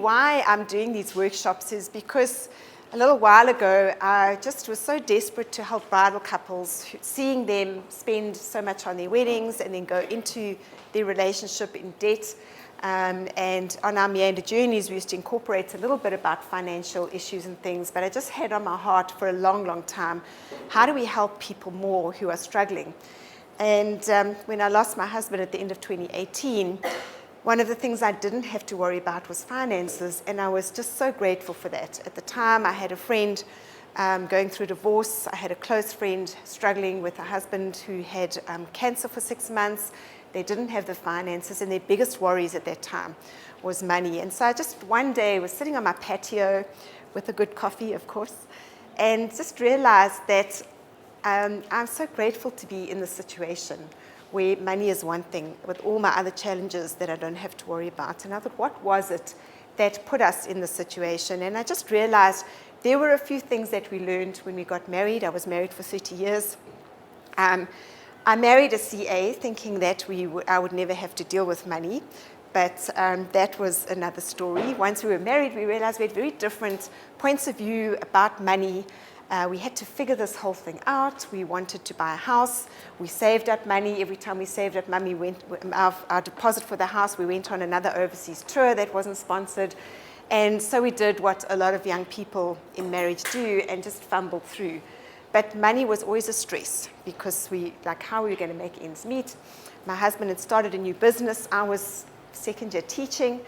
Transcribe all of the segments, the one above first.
Why I'm doing these workshops is because a little while ago I just was so desperate to help bridal couples, seeing them spend so much on their weddings and then go into their relationship in debt. And on our Meander Journeys, we used to incorporate a little bit about financial issues and things, but I just had on my heart for a long, long time, how do we help people more who are struggling? And when I lost my husband at the end of 2018, one of the things I didn't have to worry about was finances, and I was just so grateful for that. At the time, I had a friend going through divorce. I had a close friend struggling with a husband who had cancer for 6 months. They didn't have the finances, and their biggest worries at that time was money. And so I just one day was sitting on my patio with a good coffee, of course, and just realized that I'm so grateful to be in this situation where money is one thing, with all my other challenges that I don't have to worry about. And I thought, what was it that put us in this situation? And I just realized there were a few things that we learned when we got married. I was married for 30 years. I married a CA thinking that I would never have to deal with money, but that was another story. Once we were married, we realized we had very different points of view about money. We had to figure this whole thing out. We wanted to buy a house. We saved up money. Every time we saved up money, our deposit for the house, we went on another overseas tour that wasn't sponsored. And so we did what a lot of young people in marriage do and just fumbled through. But money was always a stress because how were we going to make ends meet? My husband had started a new business. I was second year teaching.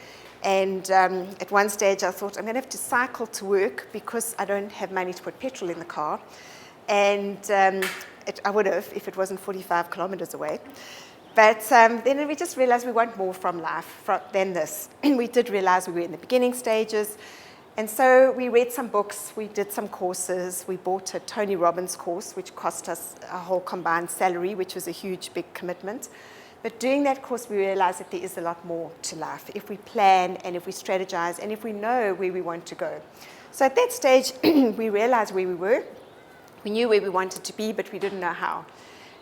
And at one stage, I thought, I'm going to have to cycle to work because I don't have money to put petrol in the car. And I would have if it wasn't 45 kilometers away. But then we just realized we want more from life than this. We did realize we were in the beginning stages. And so we read some books, we did some courses, we bought a Tony Robbins course, which cost us a whole combined salary, which was a huge, big commitment. But doing that course, we realized that there is a lot more to life if we plan and if we strategize and if we know where we want to go. So at that stage, we realized where we were. We knew where we wanted to be, but we didn't know how.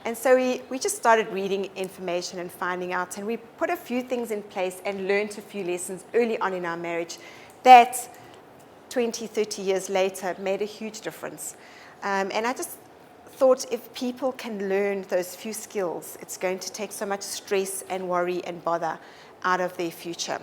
And so we just started reading information and finding out, and we put a few things in place and learned a few lessons early on in our marriage that 20, 30 years later made a huge difference. And I just thought if people can learn those few skills, it's going to take so much stress and worry and bother out of their future.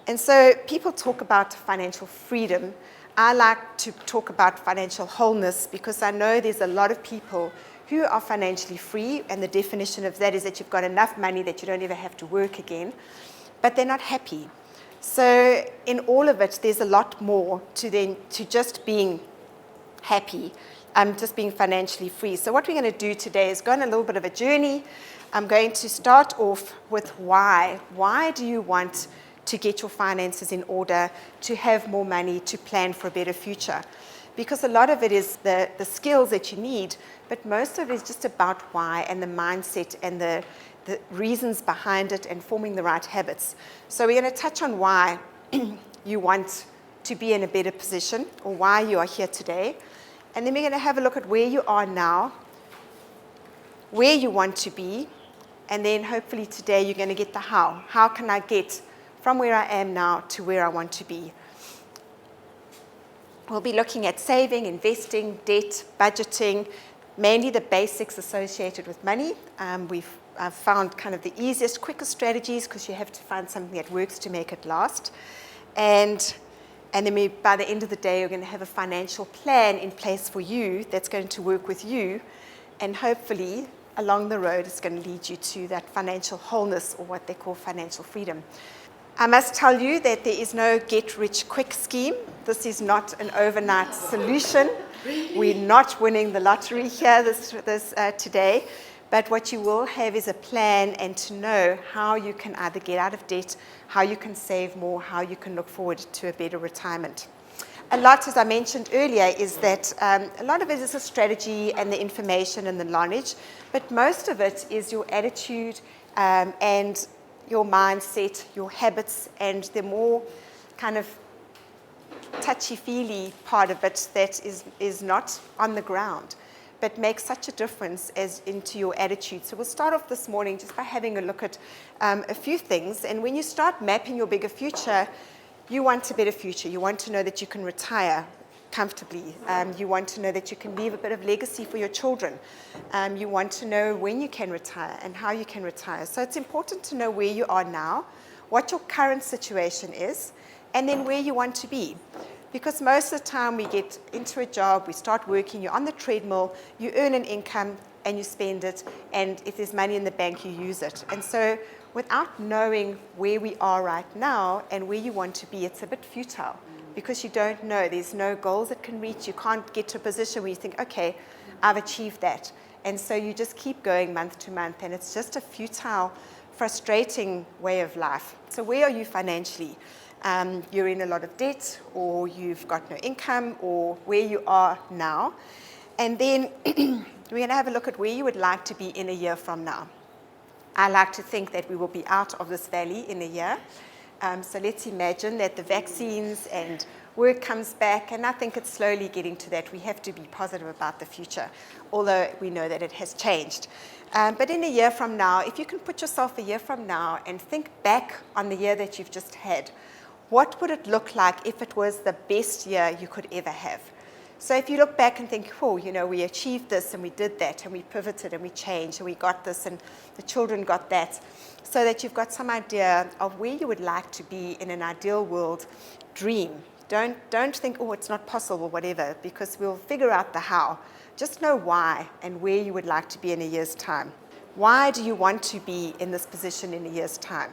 And so people talk about financial freedom. I like to talk about financial wholeness because I know there's a lot of people who are financially free, and the definition of that is that you've got enough money that you don't ever have to work again, but they're not happy. So in all of it, there's a lot more to just being happy, just being financially free. So what we're going to do today is go on a little bit of a journey. I'm going to start off with why. Why do you want to get your finances in order, to have more money, to plan for a better future? Because a lot of it is the skills that you need, but most of it is just about why and the mindset and the reasons behind it and forming the right habits. So we're going to touch on why you want to be in a better position or why you are here today. And then we're going to have a look at where you are now, where you want to be, and then hopefully today you're going to get the how. How can I get from where I am now to where I want to be? We'll be looking at saving, investing, debt, budgeting, mainly the basics associated with money. I've found kind of the easiest, quickest strategies because you have to find something that works to make it last. And then by the end of the day, we're going to have a financial plan in place for you that's going to work with you. And hopefully, along the road, it's going to lead you to that financial wholeness, or what they call financial freedom. I must tell you that there is no get-rich-quick scheme. This is not an overnight solution. We're not winning the lottery here today. But what you will have is a plan and to know how you can either get out of debt, how you can save more, how you can look forward to a better retirement. A lot, as I mentioned earlier, is that a lot of it is a strategy and the information and the knowledge, but most of it is your attitude and your mindset, your habits, and the more kind of touchy-feely part of it that is not on the ground, but makes such a difference as into your attitude. So we'll start off this morning just by having a look at a few things. And when you start mapping your bigger future, You want a better future. You want to know that you can retire comfortably. You want to know that you can leave a bit of legacy for your children. You want to know when you can retire and how you can retire. So it's important to know where you are now, what your current situation is, and then where you want to be. Because most of the time we get into a job, we start working, you're on the treadmill, you earn an income and you spend it, and if there's money in the bank, you use it. And so without knowing where we are right now and where you want to be, it's a bit futile because you don't know. There's no goals that can reach. You can't get to a position where you think, okay, I've achieved that. And so you just keep going month to month, and it's just a futile, frustrating way of life. So where are you financially? You're in a lot of debt, or you've got no income, or where you are now. And then we're going to have a look at where you would like to be in a year from now. I like to think that we will be out of this valley in a year. So let's imagine that the vaccines and work comes back, and I think it's slowly getting to that. We have to be positive about the future, although we know that it has changed. But in a year from now, if you can put yourself a year from now and think back on the year that you've just had, what would it look like if it was the best year you could ever have? So if you look back and think, oh, you know, we achieved this and we did that and we pivoted and we changed and we got this and the children got that, so that you've got some idea of where you would like to be in an ideal world. Dream. Don't think, oh, it's not possible or whatever, because we'll figure out the how. Just know why and where you would like to be in a year's time. Why do you want to be in this position in a year's time?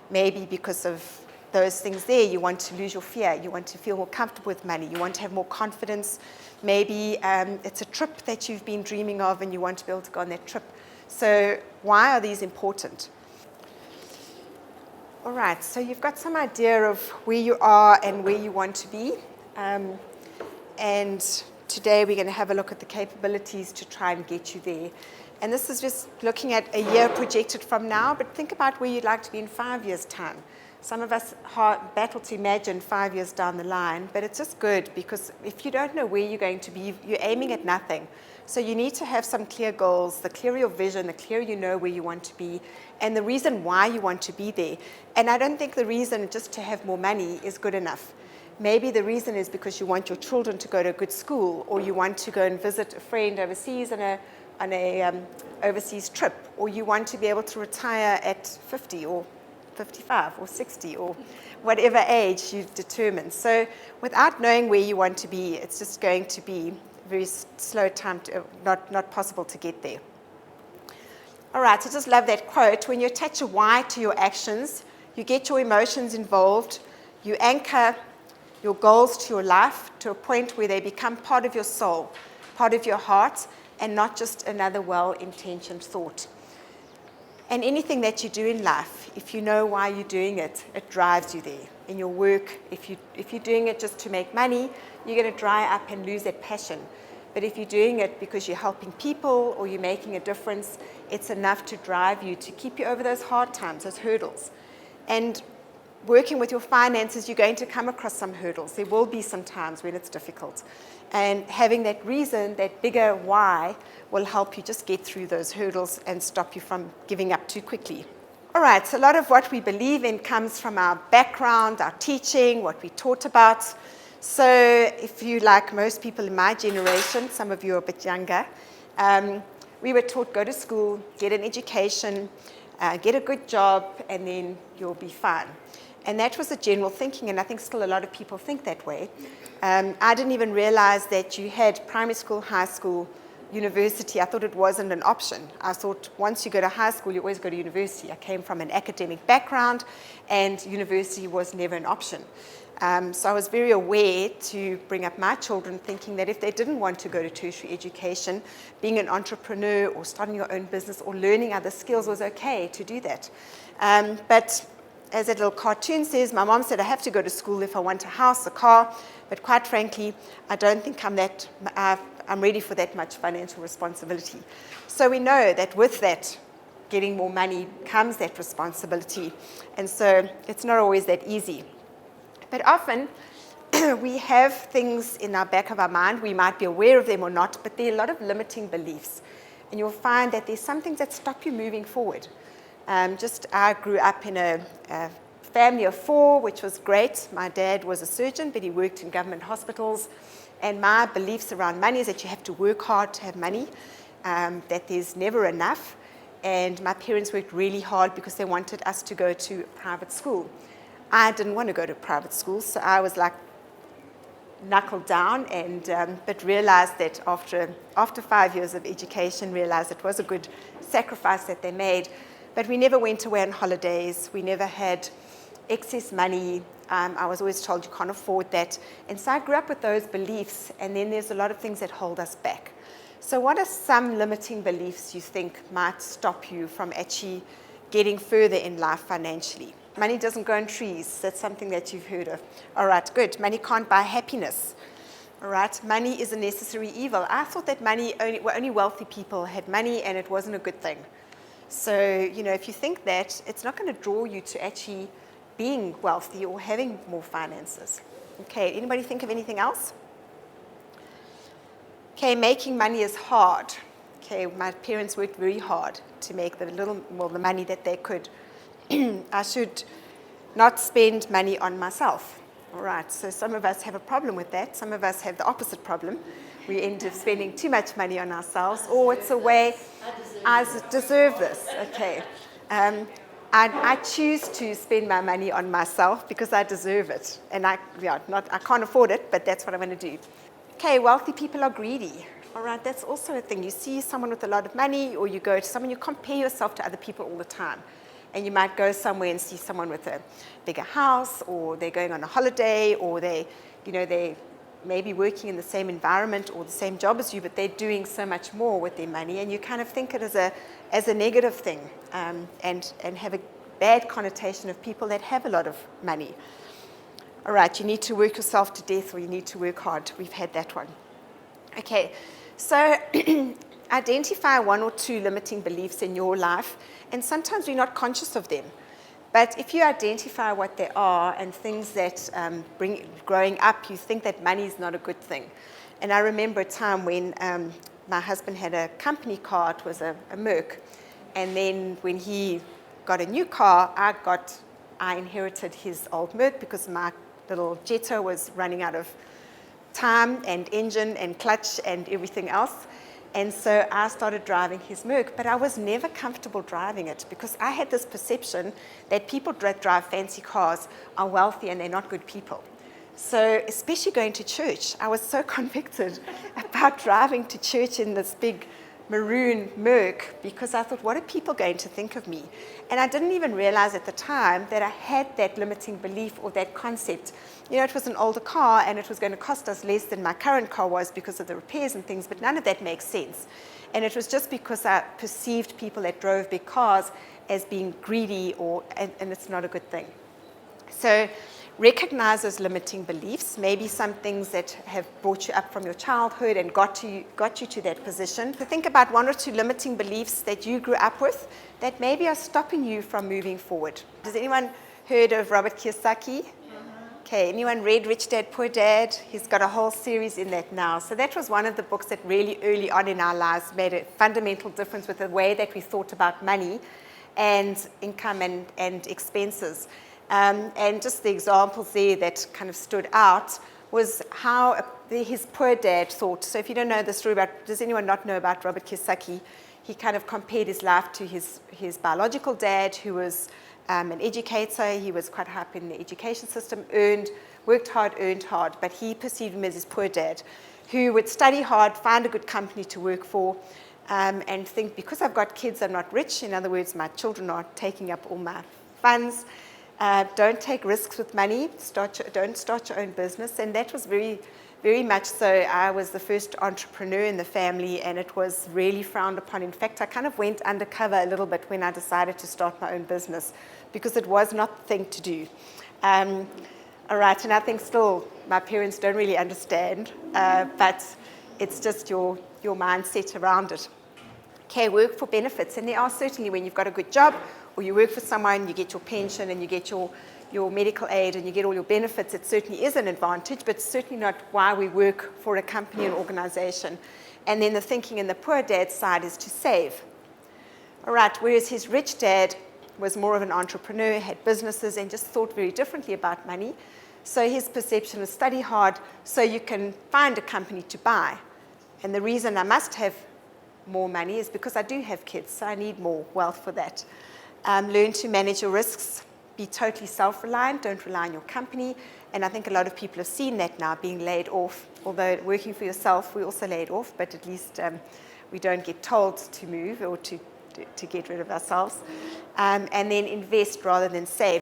Maybe because of those things there. You want to lose your fear. You want to feel more comfortable with money. You want to have more confidence. Maybe it's a trip that you've been dreaming of and you want to be able to go on that trip. So why are these important? All right, so you've got some idea of where you are and where you want to be. And today we're going to have a look at the capabilities to try and get you there. And this is just looking at a year projected from now, but think about where you'd like to be in 5 years' time. Some of us battle to imagine 5 years down the line, but it's just good because if you don't know where you're going to be, you're aiming at nothing. So you need to have some clear goals. The clearer your vision, the clearer you know where you want to be, and the reason why you want to be there. And I don't think the reason just to have more money is good enough. Maybe the reason is because you want your children to go to a good school, or you want to go and visit a friend overseas on a overseas trip, or you want to be able to retire at 50 or 55 or 60 or whatever age you've determined. So without knowing where you want to be, it's just going to be a very slow time, not possible to get there. All right, so just love that quote. When you attach a why to your actions, you get your emotions involved, you anchor your goals to your life to a point where they become part of your soul, part of your heart, and not just another well-intentioned thought. And anything that you do in life, if you know why you're doing it, it drives you there. In your work, if you're doing it just to make money, you're going to dry up and lose that passion. But if you're doing it because you're helping people or you're making a difference, it's enough to drive you, to keep you over those hard times, those hurdles. And working with your finances, you're going to come across some hurdles. There will be some times when it's difficult. And having that reason, that bigger why, will help you just get through those hurdles and stop you from giving up too quickly. All right, so a lot of what we believe in comes from our background, our teaching, what we taught about. So if you, like most people in my generation, some of you are a bit younger, we were taught go to school, get an education, get a good job, and then you'll be fine. And that was the general thinking, and I think still a lot of people think that way. I didn't even realize that you had primary school, high school, university. I thought it wasn't an option. I thought once you go to high school, you always go to university. I came from an academic background, and university was never an option. So I was very aware to bring up my children thinking that if they didn't want to go to tertiary education, being an entrepreneur or starting your own business or learning other skills was okay to do that. But as that little cartoon says, my mom said I have to go to school if I want a house, a car, but quite frankly, I don't think I'm ready for that much financial responsibility. So we know that with that, getting more money comes that responsibility, and so it's not always that easy. But often, we have things in our back of our mind, we might be aware of them or not, but there are a lot of limiting beliefs, and you'll find that there's some things that stop you moving forward. I grew up in a family of 4, which was great. My dad was a surgeon, but he worked in government hospitals. And my beliefs around money is that you have to work hard to have money, that there's never enough. And my parents worked really hard because they wanted us to go to private school. I didn't want to go to private school, so I was like knuckled down, but realized that after 5 years of education, realized it was a good sacrifice that they made. But we never went away on holidays. We never had excess money. I was always told you can't afford that. And so I grew up with those beliefs, and then there's a lot of things that hold us back. So what are some limiting beliefs you think might stop you from actually getting further in life financially? Money doesn't grow on trees. That's something that you've heard of. All right, good. Money can't buy happiness. All right, money is a necessary evil. I thought that only wealthy people had money, and it wasn't a good thing. So, if you think that, it's not going to draw you to actually being wealthy or having more finances. Okay, anybody think of anything else? Okay, making money is hard. Okay, my parents worked very hard to make the money that they could. I should not spend money on myself. All right, so some of us have a problem with that. Some of us have the opposite problem. We end up spending too much money on ourselves, or it's a way, I deserve this. Okay. I choose to spend my money on myself because I deserve it. And I can't afford it, but that's what I'm going to do. Okay, wealthy people are greedy. All right, that's also a thing. You see someone with a lot of money, or you go to someone, you compare yourself to other people all the time. And you might go somewhere and see someone with a bigger house, or they're going on a holiday, or they may be working in the same environment or the same job as you, but they're doing so much more with their money, and you kind of think it as a negative thing, and have a bad connotation of people that have a lot of money. All right, you need to work yourself to death, or you need to work hard. We've had that one. Okay, so identify 1 or 2 limiting beliefs in your life, and sometimes we're not conscious of them. But if you identify what they are and things that growing up, you think that money is not a good thing. And I remember a time when my husband had a company car. It was a Merc. And then when he got a new car, I inherited his old Merc because my little Jetta was running out of time and engine and clutch and everything else. And so I started driving his Merc, but I was never comfortable driving it because I had this perception that people that drive fancy cars are wealthy and they're not good people. So especially going to church, I was so convicted about driving to church in this big maroon Merc because I thought, what are people going to think of me? And I didn't even realize at the time that I had that limiting belief or that concept. It was an older car and it was going to cost us less than my current car was because of the repairs and things, but none of that makes sense. And it was just because I perceived people that drove big cars as being greedy, and it's not a good thing. So recognize those limiting beliefs, maybe some things that have brought you up from your childhood and got you to that position. So think about 1 or 2 limiting beliefs that you grew up with that maybe are stopping you from moving forward. Has anyone heard of Robert Kiyosaki? Okay, anyone read Rich Dad, Poor Dad? He's got a whole series in that now. So that was one of the books that really early on in our lives made a fundamental difference with the way that we thought about money and income and expenses. And just the examples there that kind of stood out was how his poor dad thought. So if you don't know the story does anyone not know about Robert Kiyosaki? He kind of compared his life to his biological dad, who was an educator. He was quite high up in the education system, worked hard, earned hard, but he perceived him as his poor dad, who would study hard, find a good company to work for, and think, because I've got kids, I'm not rich. In other words, my children are taking up all my funds. Don't take risks with money. Don't start your own business. And that was very, very much so. I was the first entrepreneur in the family, and it was really frowned upon. In fact, I kind of went undercover a little bit when I decided to start my own business because it was not the thing to do. All right, and I think still my parents don't really understand, but it's just your mindset around it. Okay, work for benefits. And there are certainly, when you've got a good job, or you work for someone, you get your pension and you get your medical aid and you get all your benefits, it certainly is an advantage, but certainly not why we work for a company and organization. And then the thinking in the poor dad's side is to save. All right, whereas his rich dad was more of an entrepreneur, had businesses, and just thought very differently about money. So his perception was study hard so you can find a company to buy. And the reason I must have more money is because I do have kids, so I need more wealth for that. Learn to manage your risks. Be totally self-reliant. Don't rely on your company. And I think a lot of people have seen that now, being laid off. Although working for yourself, we're also laid off, but at least we don't get told to move or to get rid of ourselves. And then invest rather than save.